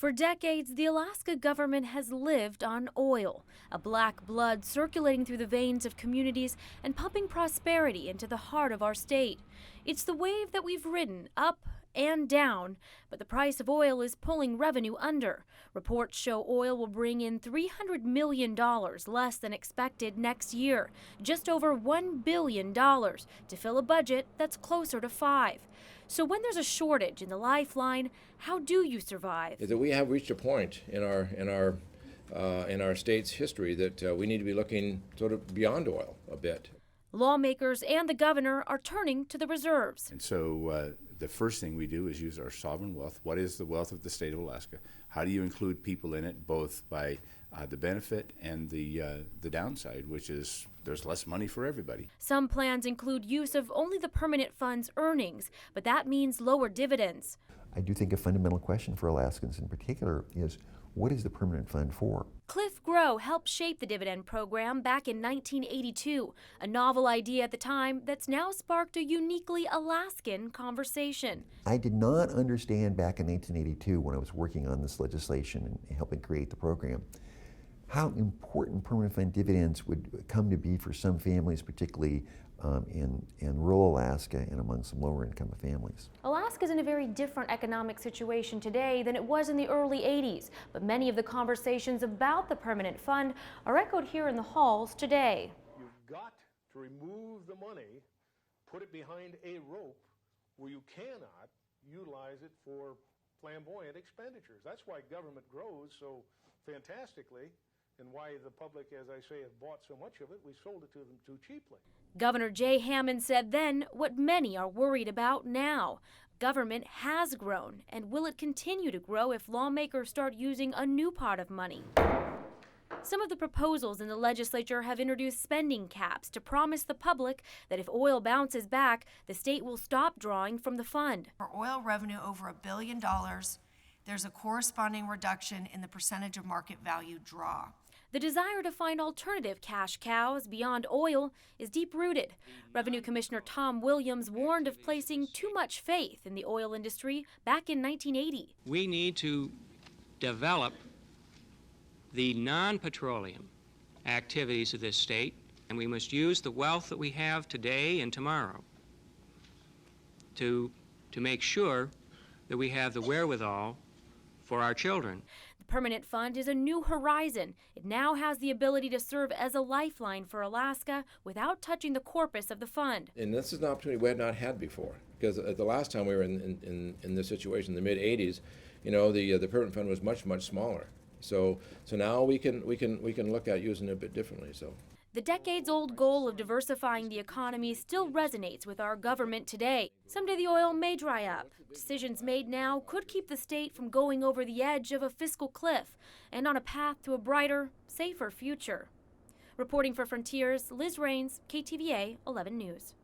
For decades, the Alaska government has lived on oil, a black blood circulating through the veins of communities and pumping prosperity into the heart of our state. It's the wave that we've ridden up and down, but the price of oil is pulling revenue under. Reports show oil will bring in $300 million less than expected next year, just over $1 billion to fill a budget that's closer to $5 billion. So when there's a shortage in the lifeline, how do you survive? Is that we have reached a point in our state's history that we need to be looking sort of beyond oil a bit. Lawmakers and the governor are turning to the reserves. And so the first thing we do is use our sovereign wealth. What is the wealth of the state of Alaska? How do you include people in it, both by the benefit and the downside, which is there's less money for everybody. Some plans include use of only the permanent fund's earnings, but that means lower dividends. I do think a fundamental question for Alaskans in particular is, what is the permanent fund for? Cliff Grow helped shape the dividend program back in 1982, a novel idea at the time that's now sparked a uniquely Alaskan conversation. I did not understand back in 1982 when I was working on this legislation and helping create the program, how important permanent fund dividends would come to be for some families, particularly in rural Alaska and among some lower income families. Alaska's in a very different economic situation today than it was in the early 80s, but many of the conversations about the permanent fund are echoed here in the halls today. You've got to remove the money, put it behind a rope where you cannot utilize it for flamboyant expenditures. That's why government grows so fantastically, and why the public, as I say, have bought so much of it. We sold it to them too cheaply. Governor Jay Hammond said then what many are worried about now. Government has grown, and will it continue to grow if lawmakers start using a new pot of money? Some of the proposals in the legislature have introduced spending caps to promise the public that if oil bounces back, the state will stop drawing from the fund. For oil revenue over $1 billion, there's a corresponding reduction in the percentage of market value draw. The desire to find alternative cash cows beyond oil is deep-rooted. Revenue Commissioner Tom Williams warned of placing too much faith in the oil industry back in 1980. We need to develop the non-petroleum activities of this state, and we must use the wealth that we have today and tomorrow to make sure that we have the wherewithal for our children. The permanent fund is a new horizon. It now has the ability to serve as a lifeline for Alaska without touching the corpus of the fund. And this is an opportunity we had not had before, because the last time we were in this situation, in the mid-'80s, you know, the permanent fund was much smaller. So now we can look at using it a bit differently. So. The decades-old goal of diversifying the economy still resonates with our government today. Someday the oil may dry up. Decisions made now could keep the state from going over the edge of a fiscal cliff and on a path to a brighter, safer future. Reporting for Frontiers, Liz Raines, KTVA 11 News.